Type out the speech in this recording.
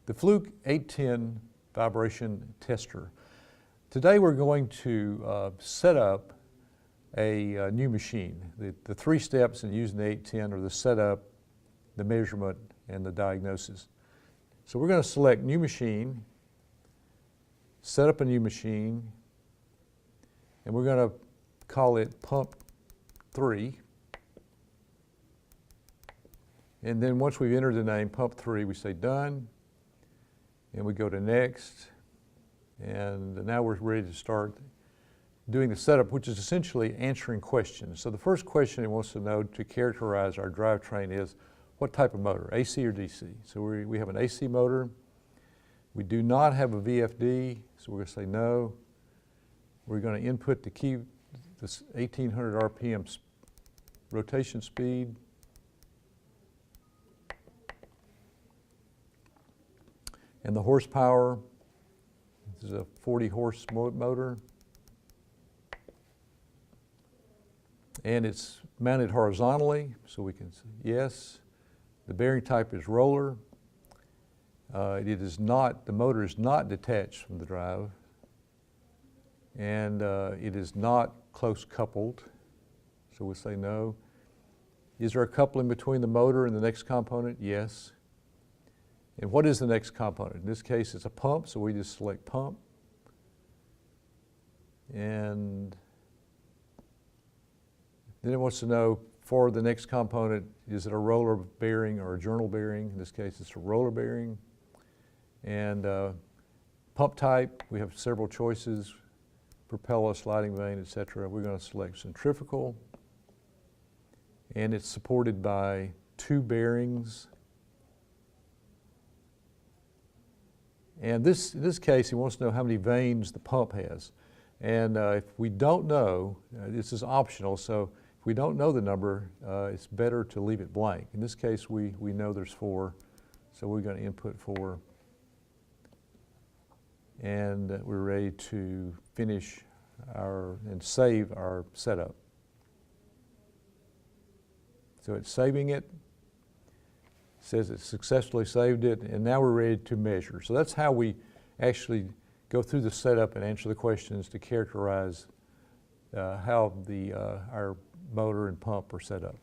the Fluke-810 vibration tester. Today we're going to set up a new machine. The three steps in using the 810 are the setup, the measurement, and the diagnosis. So we're going to select new machine, set up a new machine, and we're going to call it pump 3. And then once we've entered the name pump 3, we say done, and we go to next. And now we're ready to start doing the setup, which is essentially answering questions. So the first question it wants to know to characterize our drivetrain is, what type of motor, AC or DC? So we have an AC motor. We do not have a VFD, so we're going to say no. We're going to input the key, this 1800 RPM rotation speed. And the horsepower, this is a 40 horse motor. And it's mounted horizontally, so we can say yes. The bearing type is roller. The motor is not detached from the drive. And it is not close coupled, so we'll say no. Is there a coupling between the motor and the next component? Yes. And what is the next component? In this case, it's a pump, so we just select pump. And then it wants to know for the next component, is it a roller bearing or a journal bearing? In this case, it's a roller bearing. And pump type, we have several choices, propeller, sliding vane, etc. We're going to select centrifugal. And it's supported by 2 bearings. And in this case, he wants to know how many vanes the pump has. And if we don't know, this is optional, so if we don't know the number, it's better to leave it blank. In this case, we know there's 4, so we're going to input 4. And we're ready to finish and save our setup. So it's saving it. Says it successfully saved it, and now we're ready to measure. So that's how we actually go through the setup and answer the questions to characterize how our motor and pump are set up.